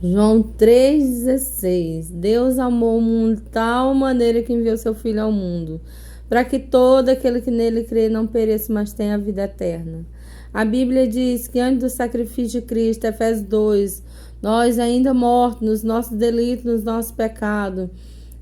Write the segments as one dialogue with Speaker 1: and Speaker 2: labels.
Speaker 1: João 3,16. Deus amou o mundo de tal maneira que enviou seu Filho ao mundo, para que todo aquele que nele crê não pereça, mas tenha a vida eterna. A Bíblia diz que antes do sacrifício de Cristo, Efésios 2, nós ainda mortos nos nossos delitos, nos nossos pecados,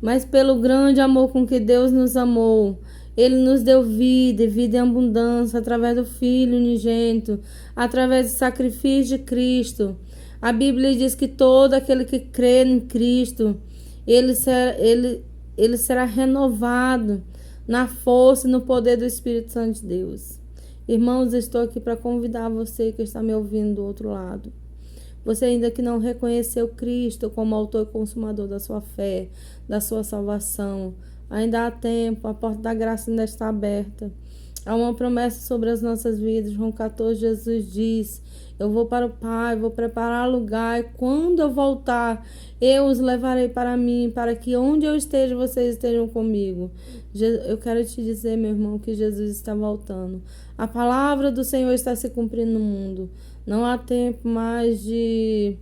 Speaker 1: mas pelo grande amor com que Deus nos amou, Ele nos deu vida e vida em abundância através do Filho unigênito, através do sacrifício de Cristo. A Bíblia diz que todo aquele que crê em Cristo, ele será renovado na força e no poder do Espírito Santo de Deus. Irmãos, estou aqui para convidar você que está me ouvindo do outro lado. Você ainda que não reconheceu Cristo como autor e consumador da sua fé, da sua salvação, ainda há tempo, a porta da graça ainda está aberta. Há uma promessa sobre as nossas vidas. João 14, Jesus diz: eu vou para o Pai, vou preparar lugar, e quando eu voltar, eu os levarei para mim, para que onde eu esteja, vocês estejam comigo. Eu quero te dizer, meu irmão, que Jesus está voltando. A palavra do Senhor está se cumprindo no mundo. Não há tempo mais de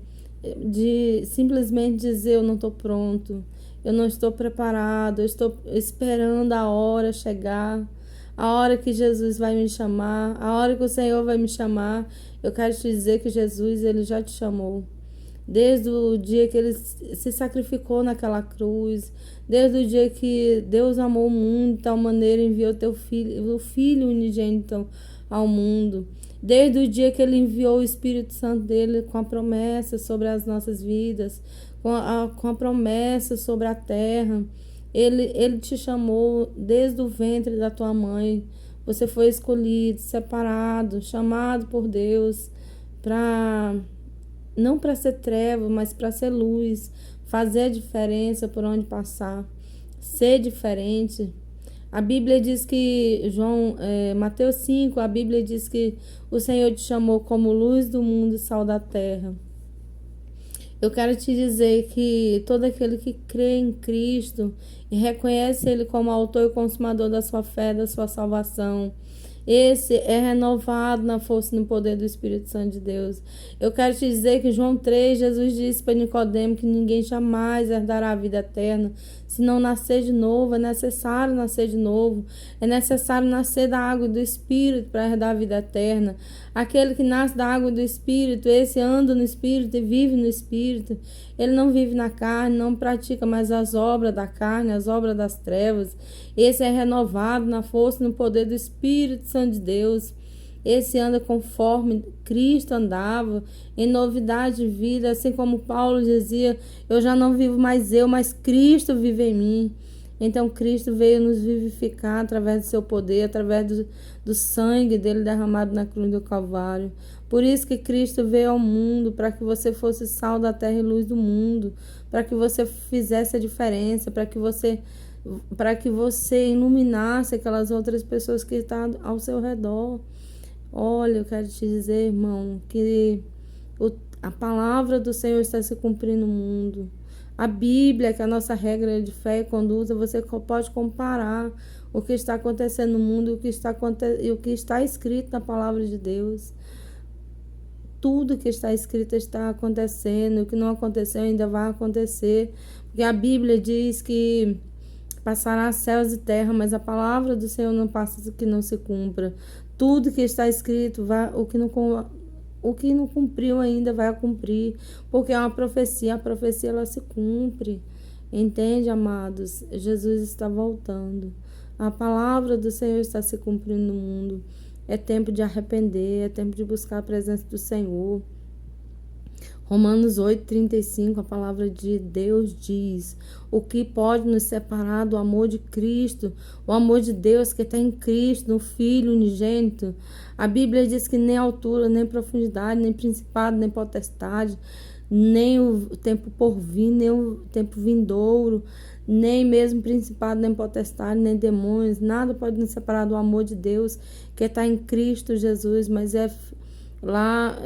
Speaker 1: simplesmente dizer: eu não estou pronto, eu não estou preparado, eu estou esperando a hora chegar. A hora que Jesus vai me chamar, a hora que o Senhor vai me chamar. Eu quero te dizer que Jesus, Ele já te chamou. Desde o dia que Ele se sacrificou naquela cruz, desde o dia que Deus amou o mundo de tal maneira, enviou o Filho unigênito ao mundo. Desde o dia que Ele enviou o Espírito Santo dEle com a promessa sobre as nossas vidas, com a promessa sobre a terra. Ele te chamou desde o ventre da tua mãe. Você foi escolhido, separado, chamado por Deus não para ser treva, mas para ser luz, fazer a diferença por onde passar, ser diferente. A Bíblia diz que, Mateus 5, a Bíblia diz que o Senhor te chamou como luz do mundo e sal da terra. Eu quero te dizer que todo aquele que crê em Cristo e reconhece Ele como autor e consumador da sua fé, da sua salvação, esse é renovado na força e no poder do Espírito Santo de Deus. Eu quero te dizer que João 3, Jesus disse para Nicodemo que ninguém jamais herdará a vida eterna se não nascer de novo. É necessário nascer de novo. É necessário nascer da água e do Espírito para herdar a vida eterna. Aquele que nasce da água e do Espírito, esse anda no Espírito e vive no Espírito. Ele não vive na carne, não pratica mais as obras da carne, as obras das trevas. Esse é renovado na força e no poder do Espírito Santo de Deus. Esse anda conforme Cristo andava, em novidade de vida, assim como Paulo dizia: eu já não vivo mais eu, mas Cristo vive em mim. Então Cristo veio nos vivificar através do seu poder, através do sangue dele derramado na cruz do Calvário. Por isso que Cristo veio ao mundo, para que você fosse sal da terra e luz do mundo, para que você fizesse a diferença, para que você iluminasse aquelas outras pessoas que estão ao seu redor. Olha, eu quero te dizer, irmão, que a palavra do Senhor está se cumprindo no mundo. A Bíblia, que é a nossa regra de fé e conduta, você pode comparar o que está acontecendo no mundo e o que está escrito na palavra de Deus. Tudo que está escrito está acontecendo, o que não aconteceu ainda vai acontecer, porque a Bíblia diz que passará céus e terra, mas a palavra do Senhor não passa que não se cumpra. Tudo que está escrito, o que não cumpriu ainda vai cumprir, porque é uma profecia, a profecia ela se cumpre. Entende, amados? Jesus está voltando. A palavra do Senhor está se cumprindo no mundo. É tempo de arrepender, é tempo de buscar a presença do Senhor. Romanos 8,35, a palavra de Deus diz: o que pode nos separar do amor de Cristo? O amor de Deus que está em Cristo, no Filho unigênito. A Bíblia diz que nem altura, nem profundidade, nem principado, nem potestade, nem o tempo por vir, nem o tempo vindouro, nem mesmo principado, nem potestade, nem demônios, nada pode nos separar do amor de Deus que está em Cristo Jesus. Mas lá,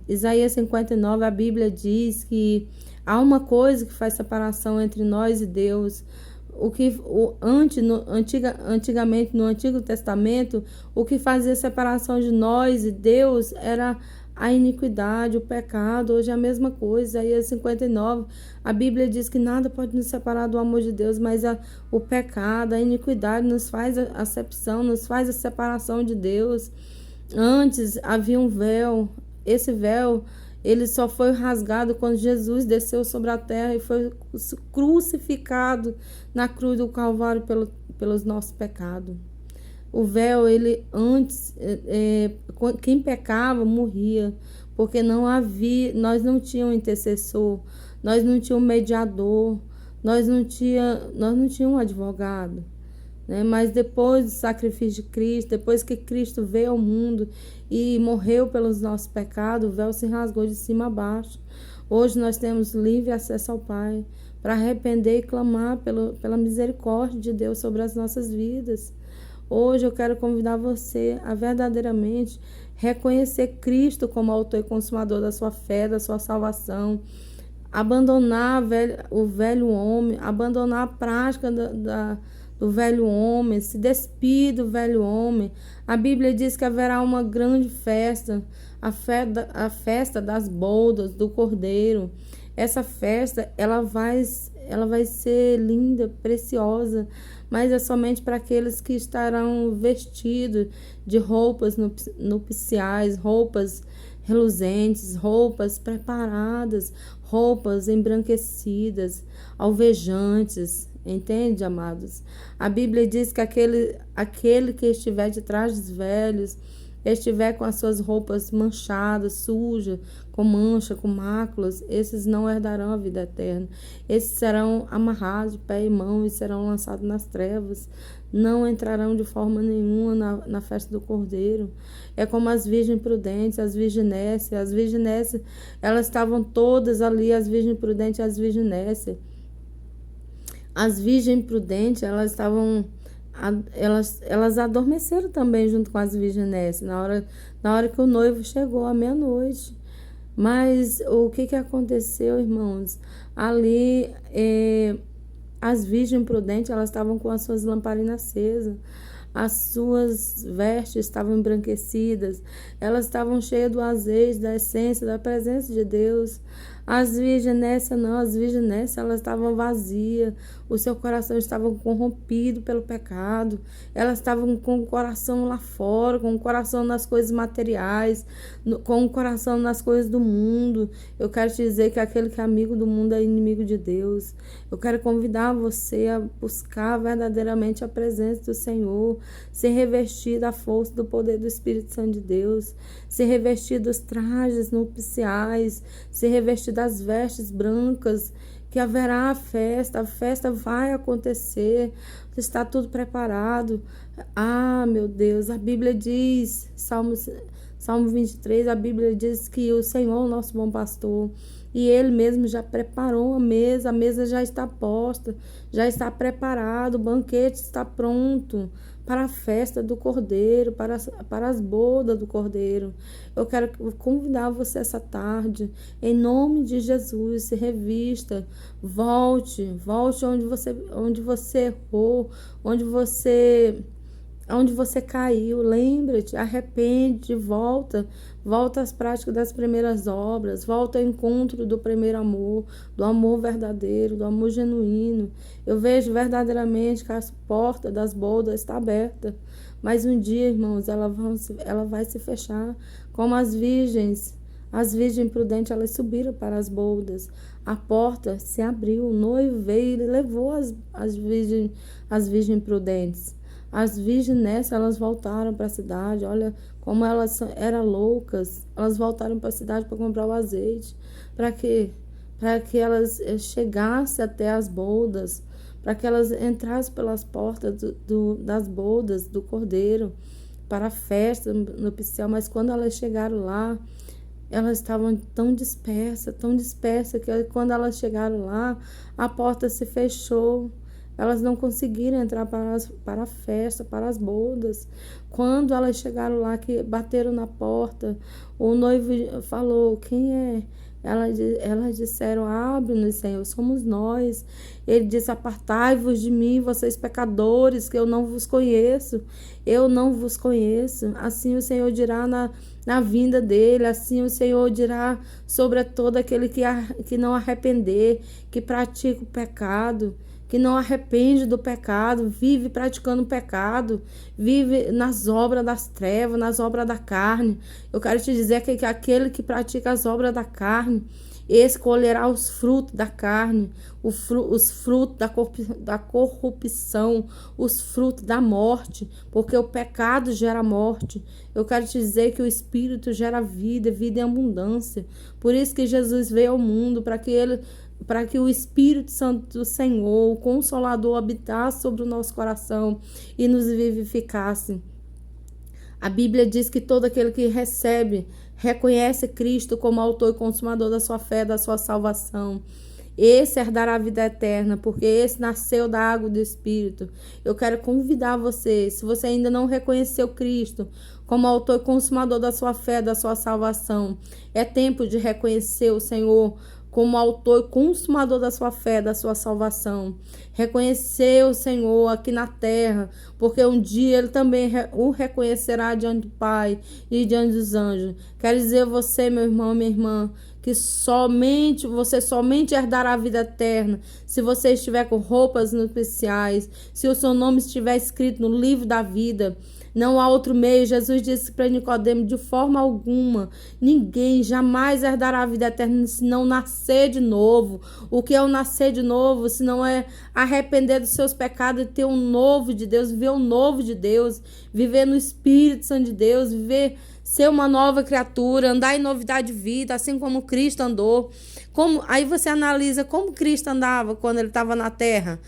Speaker 1: Isaías 59, a Bíblia diz que há uma coisa que faz separação entre nós e Deus. Antigamente, no Antigo Testamento, o que fazia separação de nós e Deus era a iniquidade, o pecado, hoje é a mesma coisa. Isaías 59, a Bíblia diz que nada pode nos separar do amor de Deus, mas o pecado, a iniquidade nos faz a acepção, nos faz a separação de Deus. Antes havia um véu, esse véu, ele só foi rasgado quando Jesus desceu sobre a terra e foi crucificado na cruz do Calvário pelos nossos pecados. O véu, ele antes, quem pecava morria, porque nós não tínhamos intercessor, nós não tínhamos mediador, nós não tínhamos um advogado, né? Mas depois do sacrifício de Cristo, depois que Cristo veio ao mundo e morreu pelos nossos pecados, o véu se rasgou de cima a baixo. Hoje nós temos livre acesso ao Pai para arrepender e clamar pela misericórdia de Deus sobre as nossas vidas. Hoje eu quero convidar você a verdadeiramente reconhecer Cristo como autor e consumador da sua fé, da sua salvação. Abandonar o velho homem, abandonar a prática do velho homem, se despir do velho homem. A Bíblia diz que haverá uma grande festa, a festa das bodas do Cordeiro. Essa festa, ela vai ser linda, preciosa, mas é somente para aqueles que estarão vestidos de roupas nupciais, roupas reluzentes, roupas preparadas, roupas embranquecidas, alvejantes. Entende, amados? A Bíblia diz que aquele que estiver de trajes velhos, estiver com as suas roupas manchadas, sujas, com mancha, com máculas, esses não herdarão a vida eterna. Esses serão amarrados de pé e mão e serão lançados nas trevas. Não entrarão de forma nenhuma na festa do Cordeiro. É como as virgens prudentes, as virginécias. As virginécias, elas estavam todas ali, as virgens prudentes e as virginécias. As virgens prudentes, elas adormeceram também junto com as virginécias na hora que o noivo chegou à meia-noite. Mas o que aconteceu, irmãos? Ali, as virgens prudentes, elas estavam com as suas lamparinas acesas, as suas vestes estavam embranquecidas, elas estavam cheias do azeite, da essência, da presença de Deus. As virginécias não, as virginécias, elas estavam vazias, o seu coração estava corrompido pelo pecado, elas estavam com o coração lá fora, com o coração nas coisas materiais, com o coração nas coisas do mundo. Eu quero te dizer que aquele que é amigo do mundo é inimigo de Deus. Eu quero convidar você a buscar verdadeiramente a presença do Senhor, se revestir da força, do poder do Espírito Santo de Deus, se revestir dos trajes nupciais, se revestir das vestes brancas, que haverá a festa vai acontecer, está tudo preparado. Ah, meu Deus, a Bíblia diz, Salmo 23, a Bíblia diz que o Senhor é o nosso bom pastor, e Ele mesmo já preparou a mesa já está posta, já está preparado, o banquete está pronto para a festa do Cordeiro, para as bodas do Cordeiro. Eu quero convidar você essa tarde, em nome de Jesus, se revista, volte onde você errou, onde você caiu, lembra-te, arrepende, volta às práticas das primeiras obras, volta ao encontro do primeiro amor, do amor verdadeiro, do amor genuíno. Eu vejo verdadeiramente que as portas das bodas estão abertas, mas um dia, irmãos, ela vai se fechar, como as virgens prudentes, elas subiram para as bodas, a porta se abriu, o noivo veio e levou as virgens prudentes. As virgens, elas voltaram para a cidade, olha como elas eram loucas, elas voltaram para a cidade para comprar o azeite, para quê? Para que elas chegassem até as bodas, para que elas entrassem pelas portas das bodas do Cordeiro, para a festa nupcial. Mas quando elas chegaram lá, elas estavam tão dispersas, que quando elas chegaram lá, a porta se fechou. Elas não conseguiram entrar para a festa, para as bodas. Quando elas chegaram lá, que bateram na porta, o noivo falou, quem é? Elas disseram, abre-nos, Senhor, somos nós. Ele disse, apartai-vos de mim, vocês pecadores, que eu não vos conheço. Eu não vos conheço. Assim o Senhor dirá na vinda dele, assim o Senhor dirá sobre todo aquele que não arrepender, que pratica o pecado, que não arrepende do pecado, vive praticando o pecado, vive nas obras das trevas, nas obras da carne. Eu quero te dizer que aquele que pratica as obras da carne, esse colherá os frutos da carne, os frutos da corrupção, os frutos da morte, porque o pecado gera morte. Eu quero te dizer que o Espírito gera vida, vida em abundância. Por isso que Jesus veio ao mundo, para que o Espírito Santo do Senhor, o Consolador, habitasse sobre o nosso coração e nos vivificasse. A Bíblia diz que todo aquele que reconhece Cristo como autor e consumador da sua fé, da sua salvação, esse herdará a vida eterna, porque esse nasceu da água do Espírito. Eu quero convidar você, se você ainda não reconheceu Cristo como autor e consumador da sua fé, da sua salvação, é tempo de reconhecer o Senhor como autor e consumador da sua fé, da sua salvação. Reconhecer o Senhor aqui na terra, porque um dia ele também o reconhecerá diante do Pai e diante dos anjos. Quero dizer a você, meu irmão, minha irmã, que você somente herdará a vida eterna se você estiver com roupas nupciais, se o seu nome estiver escrito no livro da vida. Não há outro meio. Jesus disse para Nicodemo, de forma alguma, ninguém jamais herdará a vida eterna se não nascer de novo. O que é o nascer de novo? Se não é arrepender dos seus pecados e ter um novo de Deus, viver um novo de Deus, viver no Espírito Santo de Deus, ser uma nova criatura, andar em novidade de vida, assim como Cristo andou. Aí você analisa como Cristo andava quando ele estava na terra.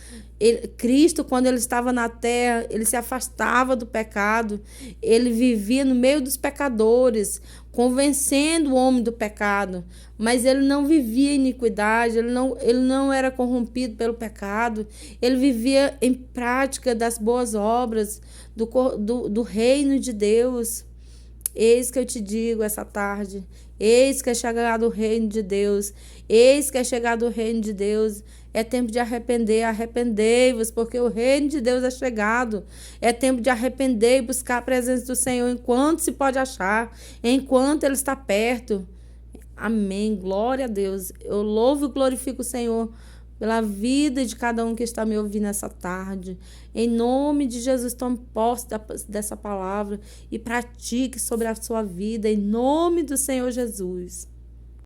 Speaker 1: Cristo, quando ele estava na terra, ele se afastava do pecado, ele vivia no meio dos pecadores, convencendo o homem do pecado, mas ele não vivia iniquidade, ele não era corrompido pelo pecado, ele vivia em prática das boas obras, do reino de Deus. Eis que eu te digo essa tarde, eis que é chegado o reino de Deus, eis que é chegado o reino de Deus. É tempo de arrepender, arrependei-vos, porque o reino de Deus é chegado. É tempo de arrepender e buscar a presença do Senhor enquanto se pode achar, enquanto Ele está perto. Amém, glória a Deus. Eu louvo e glorifico o Senhor pela vida de cada um que está me ouvindo essa tarde. Em nome de Jesus, tome posse dessa palavra e pratique sobre a sua vida, em nome do Senhor Jesus.